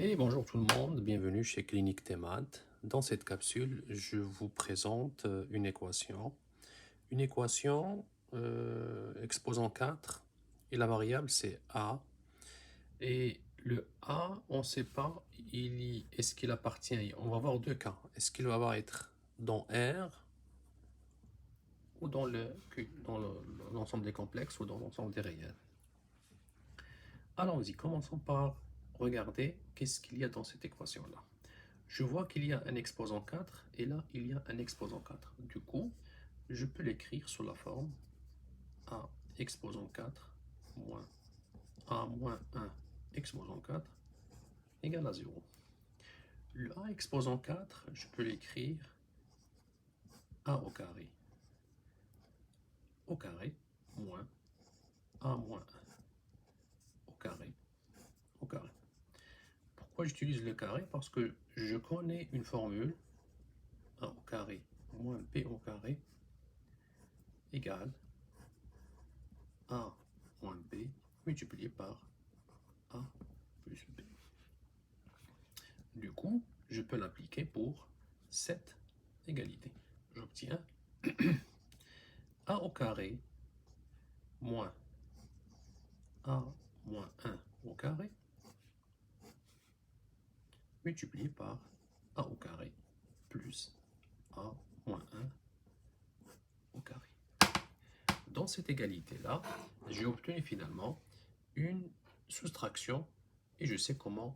Et bonjour tout le monde, bienvenue chez Clinique Temad. Dans cette capsule, je vous présente une équation. Une équation exposant 4 et la variable c'est A. Et le A, on ne sait pas, est-ce qu'il appartient, on va avoir deux cas. Est-ce qu'il va être dans R ou dans l'ensemble des complexes ou dans l'ensemble des réels. Allons-y, commençons par regarder qu'est-ce qu'il y a dans cette équation-là. Je vois qu'il y a un exposant 4 et là il y a un exposant 4. Du coup, je peux l'écrire sous la forme A exposant 4 moins A moins 1 exposant 4 égale à 0. Le A exposant 4, je peux l'écrire A au carré moins A moins 1 au carré. Pourquoi j'utilise le carré? Parce que je connais une formule A au carré moins B au carré égale A moins B multiplié par A plus B. Du coup, je peux l'appliquer pour cette égalité. J'obtiens A au carré moins A moins 1 au carré multiplié par A au carré plus A moins 1 au carré. Dans cette égalité-là, j'ai obtenu finalement une soustraction et je sais comment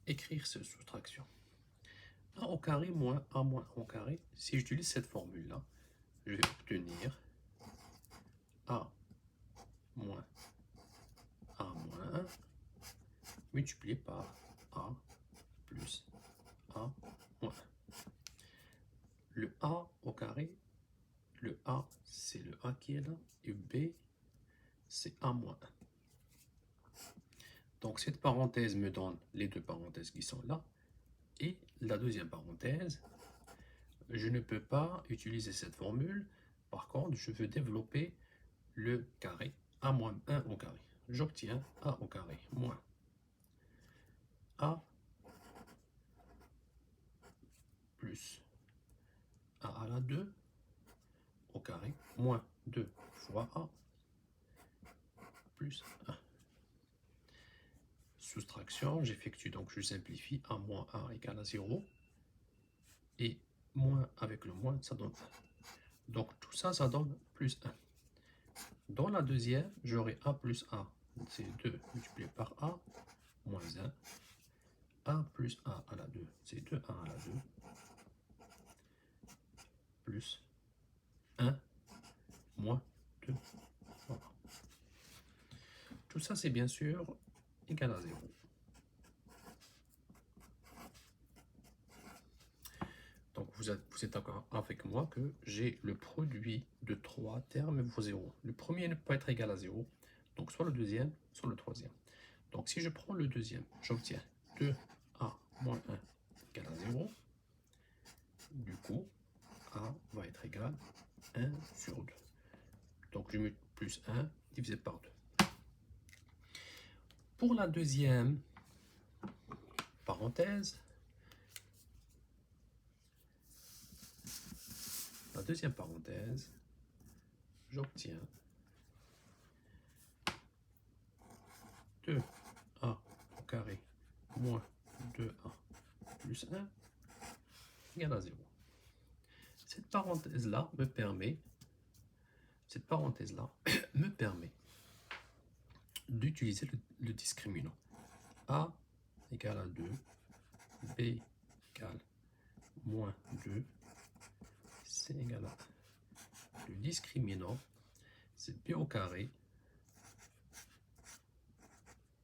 écrire cette soustraction. A au carré moins A moins 1 au carré, si j'utilise cette formule-là, je vais obtenir A moins A moins 1 multiplié par A plus A moins 1. Le A au carré, le A c'est le A qui est là, et B c'est A moins 1. Donc cette parenthèse me donne les deux parenthèses qui sont là, et la deuxième parenthèse, je ne peux pas utiliser cette formule, par contre je veux développer le carré, A moins 1 au carré. J'obtiens A au carré moins A plus A à la 2 au carré moins 2 fois A plus 1. Soustraction, j'effectue donc je simplifie A moins A égale à 0 et moins avec le moins ça donne 1. Donc tout ça, ça donne plus 1. Dans la deuxième, j'aurai A plus A, c'est 2 multiplié par A moins 1. A plus A à la 2, c'est 2A à la 2 plus 1 moins 2. Voilà. Tout ça, c'est bien sûr égal à 0. Donc vous êtes d'accord avec moi que j'ai le produit de 3 termes vaut 0. Le premier ne peut pas être égal à 0, donc soit le deuxième, soit le troisième. Donc si je prends le deuxième, j'obtiens 2A moins 1 égale à 0. Du coup, A va être égal à 1 sur 2. Donc je mets plus 1 divisé par 2. Pour la deuxième parenthèse, j'obtiens 2A au carré moins 2A plus 1 égale à 0. Cette parenthèse-là me permet d'utiliser le discriminant. A égale à 2, B égale moins 2, C égale à 1. Le discriminant, c'est B au carré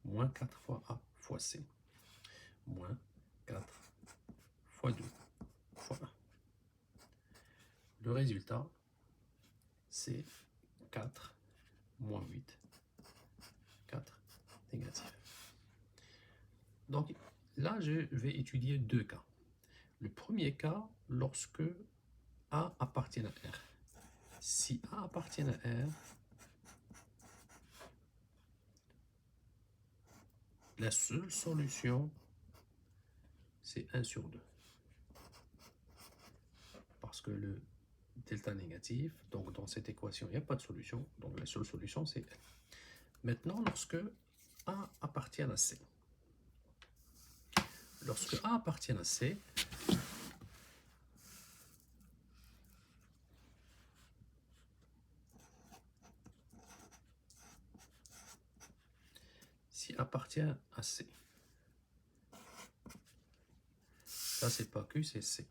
moins 4 fois A fois C, moins 4 fois 2 fois 1. Le résultat, c'est 4 moins 8, 4 négatif. Donc là, je vais étudier deux cas. Le premier cas, lorsque A appartient à R. Si A appartient à R, la seule solution c'est 1 sur 2. Parce que le delta négatif, donc dans cette équation, il n'y a pas de solution. Donc la seule solution, c'est L. Maintenant, lorsque A appartient à C. Lorsque A appartient à C, si appartient à C, ça c'est pas Q, c'est C.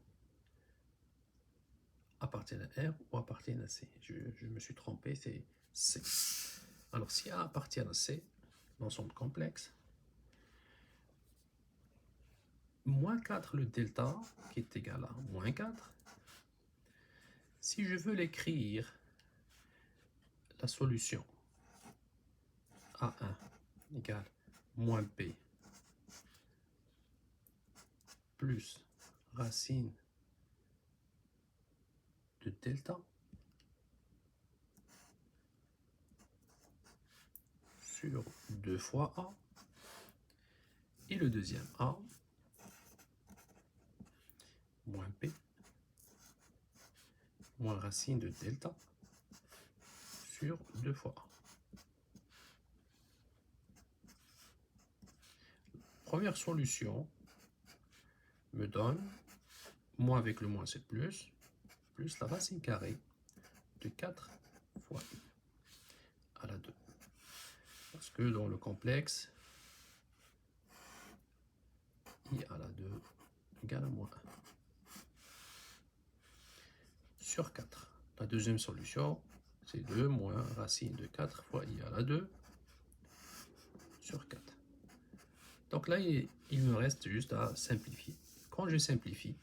Appartient à R ou appartient à C. Je me suis trompé, c'est C. Alors si A appartient à C, l'ensemble complexe, moins 4 le delta, qui est égal à moins 4. Si je veux l'écrire, la solution A1 égale moins P plus racine de delta sur 2 fois A. Et le deuxième A, moins P, moins racine de delta sur 2 fois A. Première solution me donne, moins avec le moins c'est plus la racine carrée de 4 fois I à la 2. Parce que dans le complexe, I à la 2 égale à moins 1. Sur 4. La deuxième solution, c'est 2 moins racine de 4 fois I à la 2 sur 4. Donc là, il me reste juste à simplifier. Quand je simplifie,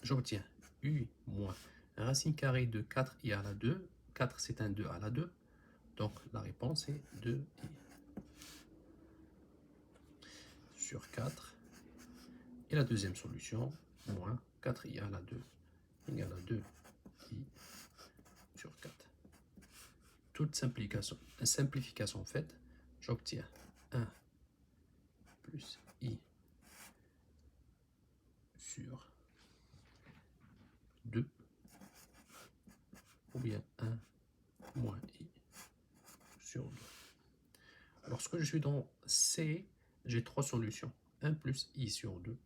j'obtiens U moins racine carrée de 4i à la 2. 4, c'est un 2 à la 2. Donc la réponse est 2i sur 4. Et la deuxième solution, moins 4i à la 2 égale à 2i sur 4. Toute simplification faite, j'obtiens 1 plus i sur 2 ou bien 1 moins i sur 2. Lorsque je suis dans C, j'ai 3 solutions. 1 plus i sur 2,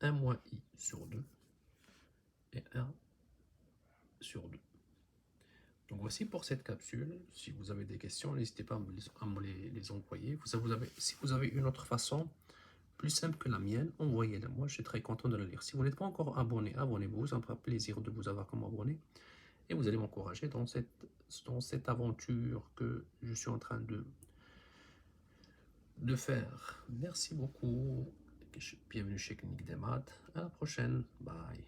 1 moins i sur 2 et 1 sur 2. Donc voici pour cette capsule. Si vous avez des questions, n'hésitez pas à me les envoyer. Si vous avez une autre façon plus simple que la mienne, envoyez-la. Moi, je suis très content de la lire. Si vous n'êtes pas encore abonné, abonnez-vous. Ça me fera plaisir de vous avoir comme abonné. Et vous allez m'encourager dans cette aventure que je suis en train de faire. Merci beaucoup. Bienvenue chez Clinique des Maths. À la prochaine. Bye.